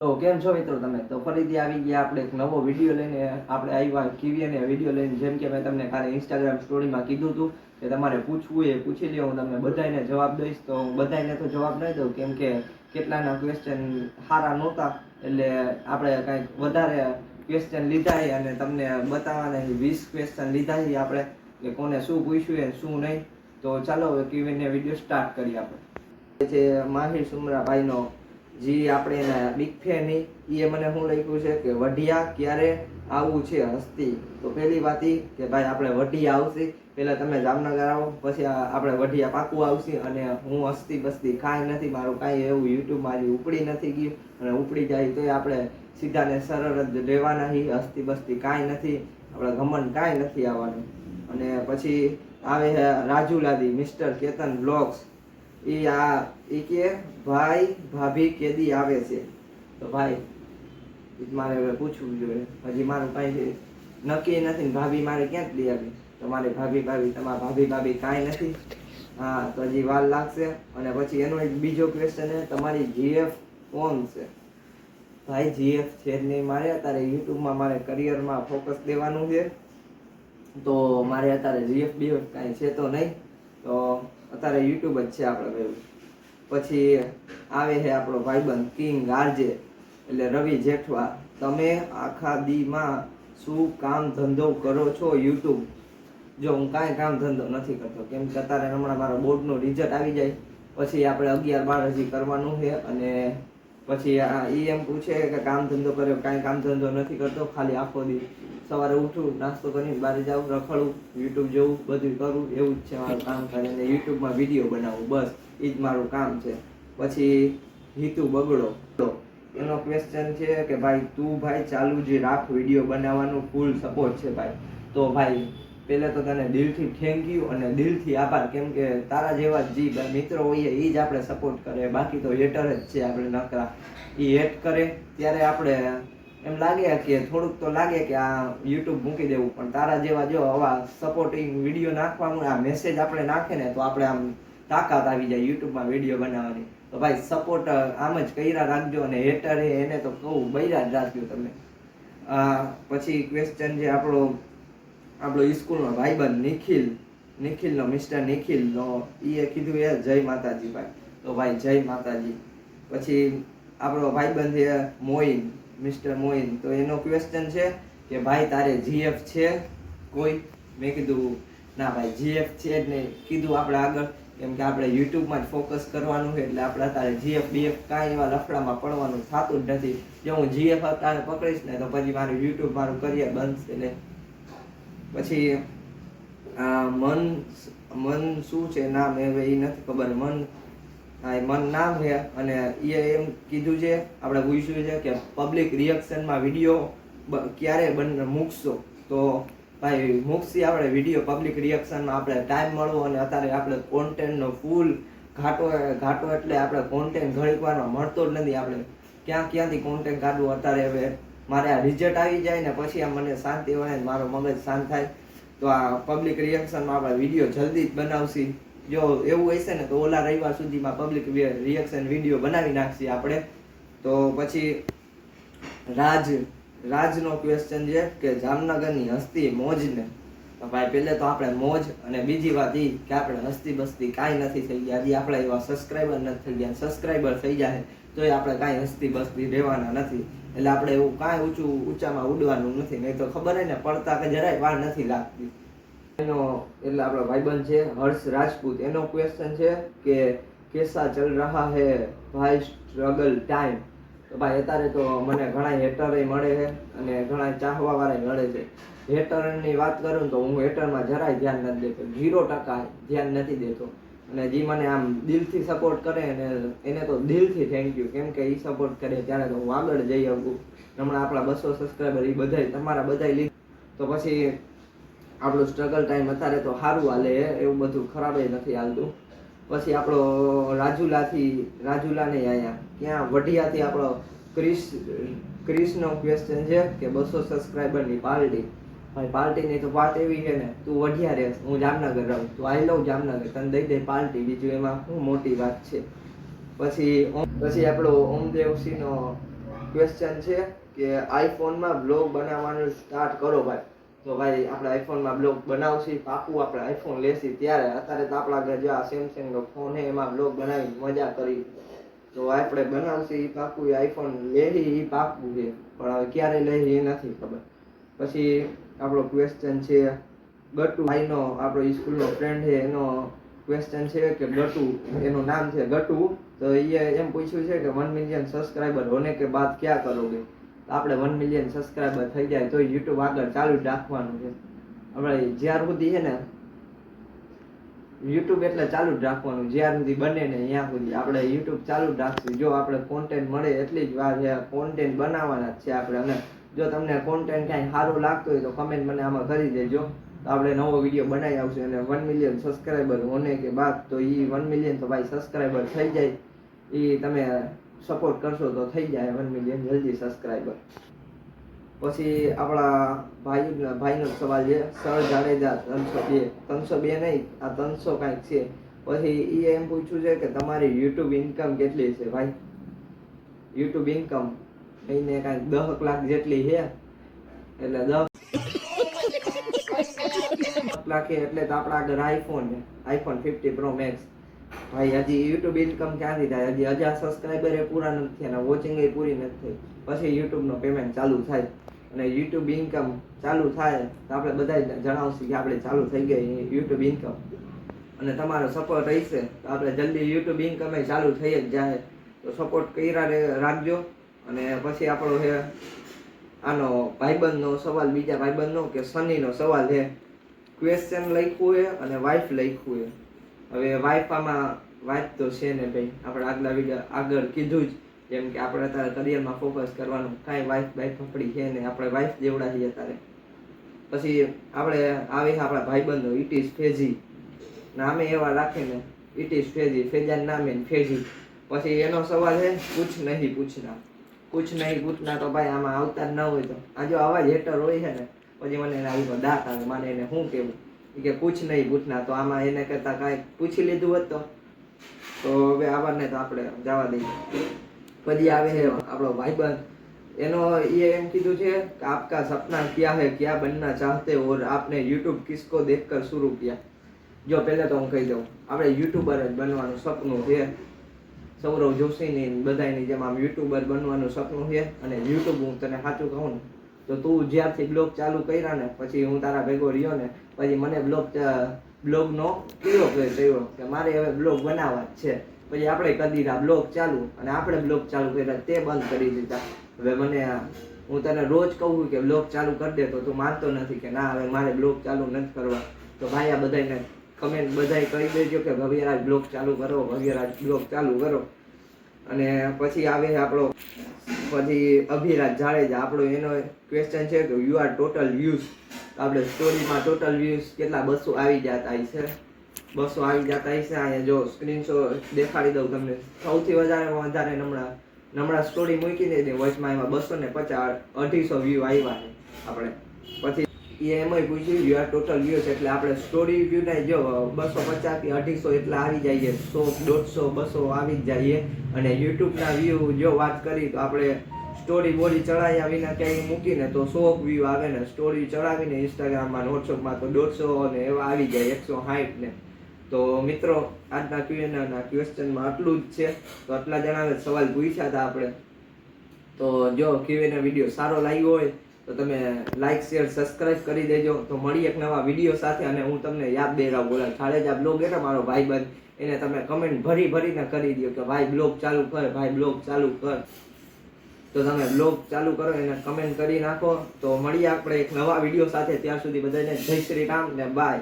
તો કેમ છો મિત્રો તમે? તો ફરીથી આવી ગયા આપણે એક નવો વિડીયો લઈને આપણે આવ્યા Q&A વિડીયો લઈને. જેમ કે મેં તમને કાલે ઇન્સ્ટાગ્રામ સ્ટોરીમાં કીધું હતું કે તમારે પૂછવું એ પૂછી લ્યો, હું તમને બધાને જવાબ દઈશ. તો હું બધાને તો જવાબ નહીં દઉં, કેમ કે કેટલાના ક્વેશ્ચન સારા નહોતા, એટલે આપણે કંઈક વધારે ક્વેશ્ચન લીધા અને તમને બતાવવાના 20 ક્વેશ્ચન લીધા છે આપણે, કે કોને શું પૂછ્યું અને શું નહીં. તો ચાલો હવે Q&A વિડીયો સ્ટાર્ટ કરીએ. આપણે છે માહિર સુમરા ભાઈનો, જી આપણે એના બિગ ફેન એ મને શું લખ્યું છે કે વઢિયા ક્યારે આવવું છે હસ્તી. તો પહેલી વાત એ કે ભાઈ આપણે વઢિયા આવશે, પહેલાં તમે જામનગર આવો, પછી આપણે વઢિયા પાકું આવશે. અને હું હસ્તી બસ્તી કાંઈ નથી, મારું કાંઈ એવું યુટ્યુબમાં હજી ઉપડી નથી ગયું, અને ઉપડી જાય તોય આપણે સીધા ને સરળ જ રહેવાના. હસ્તી બસ્તી કાંઈ નથી, આપણે ઘમંડ કાંઈ નથી આવવાનું. અને પછી આવે રાજુલાદી મિસ્ટર કેતન બ્લોગ્સ, એ કે ભાઈ ભાભી કેદી આવે છે. તો ભાઈ મારે હવે પૂછવું જોઈએ, હજી મારું કાંઈ નક્કી નથી. ભાભી મારે ક્યાંક દઈ આવી, તમારે તમારા ભાભી કાંઈ નથી. હા, તો હજી વાર લાગશે. અને પછી એનો એક બીજો ક્વેશ્ચન છે, તમારી જીએફ કોણ છે? ભાઈ જીએફ છે જ નહીં મારે. અત્યારે યુટ્યુબમાં મારે કરિયરમાં ફોકસ દેવાનું છે, તો મારે અત્યારે જીએફ બીએફ કાંઈ છે તો નહીં. તો અત્યારે યુટ્યુબ જ છે આપણે ભાઈ. પછી આવે છે આપણો ભાઈબંધ કિંગ આરજે, એટલે રવિ જેઠવા, તમે આખા દીમાં શું કામ ધંધો કરો છો યુટ્યુબ? જો હું કાંઈ કામ ધંધો નથી કરતો, કેમ કે અત્યારે હમણાં મારા બોર્ડનું રિઝલ્ટ આવી જાય પછી આપણે 11-12 હજી કરવાનું છે. અને પછી એ એમ પૂછે કે કામ ધંધો કર્યો? કાંઈ કામ ધંધો નથી કરતો, ખાલી આખો દી સવારે ઉઠું, નાસ્તો કરીને બહાર જાઉં, રખડું, યુટ્યુબ જોવું, બધું કરું, એવું જ છે મારું કામ. કરીને યુટ્યુબમાં વિડીયો બનાવું, બસ એ જ મારું કામ છે. પછી હિતુ બગડો, તો એનો ક્વેશ્ચન છે કે ભાઈ તું ભાઈ ચાલુ જે રાખ, વિડીયો બનાવવાનું ફૂલ સપોર્ટ છે ભાઈ. તો ભાઈ પહેલાં તો તને દિલથી થેન્ક યુ અને દિલથી આભાર, કેમ કે તારા જેવા જે મિત્રો હોઈએ એ જ આપણે સપોર્ટ કરે, બાકી તો હેટર જ છે આપણે નકરા. એ હેટ કરે ત્યારે આપણે એમ લાગે કે થોડુંક તો લાગે કે આ યુટ્યુબ મૂકી દેવું, પણ તારા જેવા જો આવા સપોર્ટિંગ વિડીયો નાખવાનું, આ મેસેજ આપણે નાખે ને તો આપણે આમ તાકાત આવી જાય યુટ્યુબમાં વિડીયો બનાવવાની. તો ભાઈ સપોર્ટ આમ જ કર્યા રાખજો, અને હેટર એને તો કહું બૈરા જ રાખજો તમે. પછી ક્વેશ્ચન છે આપણો સ્કૂલનો ભાઈબંધ નિખિલનો મિસ્ટર નિખિલનો, એ કીધું એ જય માતાજી ભાઈ. તો ભાઈ જય માતાજી. પછી આપણો ભાઈબંધ છે મોઇન, મિસ્ટર મોઇન, તો એનો ક્વેશ્ચન છે કે ભાઈ તારે જીએફ છે કોઈ? મેં કીધું ના ભાઈ જીએફ છે જ નહીં. કીધું આપણે આગળ, કેમ કે આપણે યુટ્યુબમાં જ ફોકસ કરવાનું છે, એટલે આપણે અત્યારે જીએફ બીએફ કાંઈ એવા લફડામાં પડવાનું થતું જ નથી. જો હું જીએફ અત્યારે પકડીશ ને તો પછી મારું યુટ્યુબ મારું કરિયર બનશે ને. પછી મન શું છે નામ, હવે એ નથી ખબર. મન નામ છે, અને એ એમ કીધું છે, આપણે પૂછ્યું છે કે પબ્લિક રિએક્શનમાં વિડીયો ક્યારે મૂકશો? તો ભાઈ મૂકશી આપણે વિડીયો પબ્લિક રિએક્શનમાં, આપણે ટાઈમ મળવો. અને અત્યારે આપણે કોન્ટેન્ટનો ફૂલ ઘાટો એટલે આપણે કોન્ટેન્ટ ઘડીકવારમાં મળતો જ નથી. આપણે ક્યાંથી કોન્ટેન્ટ કાઢવું અત્યારે? હવે મારે આ રિઝલ્ટ આવી જાય ને પછી આ મને શાંતિ વળે, મારો મગજ શાંત થાય. તો આ પબ્લિક રિએક્શનમાં આપણે વિડીયો જલ્દી જ બનાવશી. જો એવું હશે ને તો ઓલા રવિવાર સુધીમાં પબ્લિક રિએક્શન વિડીયો બનાવી નાખશી આપણે. તો પછી રાજનો ક્વેશ્ચન છે કે જામનગરની હસ્તી મોજને. તો ભાઈ પહેલે તો આપણે મોજ, અને બીજી વાત એ કે આપણે હસ્તી બસ્તી કાંઈ નથી થઈ ગયા. હજી આપણે એવા સબસ્ક્રાઈબર નથી થઈ ગયા. સબસ્ક્રાઈબર થઈ જાય તોય આપણે કાંઈ હસ્તી બસ્તી રહેવાના નથી. એટલે આપણે એવું કાંઈ ઊંચામાં ઉડવાનું નથી, નહીં તો ખબર હે ને પડતા કે જરાય વાર નથી લાગતી. એટલે આપણો ભાઈબંધ છે હર્ષ રાજપૂત, એનો ક્વેશ્ચન છે કે કેસા ચલ રહા હે ભાઈ સ્ટ્રગલ ટાઈમ. તો ભાઈ અત્યારે તો મને ઘણા હેટરે મળે છે અને ઘણા ચાહવા વાળા મળે છે. હેટરની વાત કરું તો હું હેટરમાં જરાય ધ્યાન નથી દેતો, 0% ધ્યાન નથી દેતો. અને જે મને આમ દિલથી સપોર્ટ કરે ને એને તો દિલથી થેન્ક યુ, કેમ કે એ સપોર્ટ કરે ત્યારે તો હું આગળ જઈ શકું. હમણાં આપણા 200 સબસ્ક્રાઈબર એ બધાય તમારા બધાય લીધું. તો પછી આપણું સ્ટ્રગલ ટાઈમ અત્યારે તો સારું હાલે, એવું બધું ખરાબ નથી હાલતું. પછી આપણો રાજુલા નહીં અહીંયા ક્યાં વઢિયાથી આપણો ક્રિશનો ક્વેશ્ચન છે કે 200 સબસ્ક્રાઈબરની પાર્ટી. ભાઈ પાર્ટીની તો વાત એવી છે ને, તું વઢિયા રહેશ, હું જામનગર રહું, તું આઈ લઉં જામનગર, તને દઈ દે પાર્ટી, બીજું એમાં શું મોટી વાત છે. પછી આપણો ઓમદેવસિંહનો ક્વેશ્ચન છે કે આઈફોનમાં બ્લોગ બનાવવાનું સ્ટાર્ટ કરો ભાઈ. તો ભાઈ આપણે આઈફોનમાં બ્લોગ બનાવશી, પાકું આપણે આઈફોન લેશી ત્યારે. અત્યારે તો આપણા ઘરે જે આ સેમસંગનો ફોન છે એમાં બ્લોગ બનાવી મજા કરી. તો આપણે બનાવશી પાકું, આઈફોન લેહી એ પાકું છે, પણ હવે ક્યારે લેહી એ નથી ખબર. પછી આપણો ક્વેશ્ચન છે ગટુ ભાઈનો, આપણો સ્કૂલનો ફ્રેન્ડ છે એનો ક્વેશ્ચન છે કે ગટુ, એનું નામ છે ગટુ. તો એ એમ પૂછ્યું છે કે 1 મિલિયન સબસ્ક્રાઈબર હોને કે બાદ ક્યાં કરોગે. આપણે 1 મિલિયન સબસ્ક્રાઈબર થઈ જાય તો યુટ્યુબ આગળ ચાલુ જ રાખવાનું છે. આપણે જ્યાર સુધી છે ને યુટ્યુબ એટલે ચાલુ જ રાખવાનું, જ્યાર સુધી બને ને ત્યાં સુધી આપણે યુટ્યુબ ચાલુ જ રાખશું. જો આપણે કોન્ટેન્ટ મળે એટલી જ વાર છે, કોન્ટેન્ટ બનાવવાના જ છે આપણે. અને જો તમને કોન્ટેન્ટ કાંઈ સારું લાગતું હોય તો કમેન્ટ મને આમાં કરી દેજો, તો આપણે નવો વિડીયો બનાવી આવશું. અને 1 મિલિયન સબસ્ક્રાઈબર હોને કે બાદ, તો એ 1 મિલિયન તો ભાઈ સબસ્ક્રાઈબર થઈ જાય, એ તમે સપોર્ટ કરશો તો થઈ જાય 1 મિલિયન જલ્દી સબસ્ક્રાઈબર. પછી આપણા ભાઈનો સવાલ છે સર જાડેજા 302 નહીં, આ 300 કાંઈક છે. પછી એ એમ પૂછ્યું છે કે તમારી યુટ્યુબ ઇન્કમ કેટલી છે ભાઈ. યુટ્યુબ ઇન્કમ એને કાંઈક 10 લાખ જેટલી છે, એટલે 10 લાખ એટલે તો આપણા આગળ આઈફોન છે, આઈફોન 50 પ્રો મેક્સ. ભાઈ હજી યુટ્યુબ ઇન્કમ ક્યાંથી થાય, હજી 1000 સબસ્ક્રાઈબર એ પૂરા નથી થયા અને વોચિંગ એ પૂરી નથી થઈ, પછી યુટ્યુબનો પેમેન્ટ ચાલુ થાય. અને યુટ્યુબ ઇન્કમ ચાલુ થાય તો આપણે બધા જણાવશું કે આપણે ચાલુ થઈ ગઈ યુટ્યુબ ઇન્કમ. અને તમારો સપોર્ટ રહેશે તો આપણે જલ્દી યુટ્યુબ ઇન્કમ એ ચાલુ થઈ જ જાય. તો સપોર્ટ કર્યા રાખજો. અને પછી આપણો છે આનો ભાઈબંધનો સવાલ, બીજા ભાઈબંધનો કે સનીનો સવાલ છે. ક્વેશ્ચન લખ્યું છે અને વાઇફ લખ્યું છે. હવે વાઇફ તો છે ને ભાઈ, આપણે આગલા વિડીયો આગળ કીધું જ, જેમ કે આપણે અત્યારે કરિયરમાં ફોકસ કરવાનું, કાંઈ વાઇફ ફફડી છે ને, આપણે વાઇફ જેવડા છીએ અત્યારે. પછી આપણે આવે આપણા ભાઈબંધો ઇટીસ ફેઝી, નામે એવા રાખે ને, ઇટીસ ફેઝી, ફેજાન નામે ફેઝી. પછી એનો સવાલ છે કુછ નહીં પૂછના, તો ભાઈ આમાં આવતા જ ન હોય તો આ જો આવા જ હેટર હોય છે ને, પછી મને એના ઉપર દાંત આવે, માને એને શું કહેવું કે કુછ નહીં પૂછના. તો આમાં એને કરતાં કાંઈક પૂછી લીધું હોત તો હવે આવાને તો આપણે જવા દઈએ. પછી આવે છે આપણો ભાઈબંધ, એનો એ એમ કીધું છે કે આપકા સપના ક્યાં હે, ક્યાં બનના ચાહતે ઓર આપને યુટ્યુબ કિસકો દેખકર શુरू કિયા. જો પહેલાં તો હું કહી દઉં, આપણે યુટ્યુબર જ બનવાનું સપનું છે. સૌરવ જોશીની બધાની જેમ આમ યુટ્યુબર બનવાનું સપનું છે. અને યુટ્યુબ હું તને સાચું કહું ને તો તું જ્યારથી બ્લોગ ચાલુ કર્યા ને પછી હું તારા ભેગો રહ્યો ને, પછી મને બ્લોગનો કીડો કર્યો કે મારે હવે બ્લોગ બનાવવા જ છે. પછી આપણે કરી દીધા બ્લોગ ચાલુ, અને આપણે બ્લોગ ચાલુ કર્યા તે બંધ કરી દીધા. હવે હું તને રોજ કહું કે બ્લોગ ચાલુ કરી દે, તો તું માનતો નથી કે ના હવે મારે બ્લોગ ચાલુ નથી કરવા. તો ભાઈ આ બધાને કમેન્ટ બધાય કરી દેજો કે ભવ્યરાજ બ્લોગ ચાલુ કરો, ભવ્યરાજ બ્લોગ ચાલુ કરો. અને પછી આવે આપણો અભિરાજ જાડેજા, આપણો એનો ક્વેશ્ચન છે કે યુ આર ટોટલ વ્યૂઝ. આપણે સ્ટોરીમાં ટોટલ વ્યૂઝ કેટલા 200 આવી જતા છે, 200 આવી જતા છે. અહીંયા જો સ્ક્રીનશોટ દેખાડી દઉં તમને. સૌથી વધારે નમણા સ્ટોરી મૂકી દે વચમાં, એમાં 250 250 વ્યૂ આવ્યા છે આપણે. પછી એમાંય પૂછ્યું યુ આર ટોટલ વ્યૂઝ, એટલે આપણે સ્ટોરી વ્યૂ ને જો 250 થી 250 એટલા આવી જાય, 100 150 200 આવી જ જાય. અને યુટ્યુબના વ્યૂ જો વાત કરી તો આપણે સ્ટોરી બોરી ચડાવ્યા વિના ક્યાંય મૂકીને તો 100 વ્યૂ આવે ને, સ્ટોરી ચડાવીને ઇન્સ્ટાગ્રામમાં વોટ્સઅપમાં તો 150 ને એવા આવી જાય, 160 ને. તો મિત્રો આજના Q&A ક્વેશ્ચનમાં આટલું જ છે. તો આટલા જણાવે સવાલ પૂછ્યા હતા આપણે. તો જો Q&A વિડીયો સારો લાગ્યો હોય તો તમે લાઈક શેર સબસ્ક્રાઇબ કરી દેજો. તો મળી એક નવા વિડીયો સાથે. અને હું તમને યાદ દેરાવ બોલા જાડેજા બ્લોગ એટલે મારો ભાઈબંધ, એને તમે કમેન્ટ ભરીને કરી દો કે ભાઈ બ્લોગ ચાલુ કર, ભાઈ બ્લોગ ચાલુ કર. તો તમે બ્લોગ ચાલુ કરો, એને કમેન્ટ કરી નાખો. તો મળીએ આપણે એક નવા વિડીયો સાથે. ત્યાર સુધી બધાને જય શ્રી રામ ને બાય.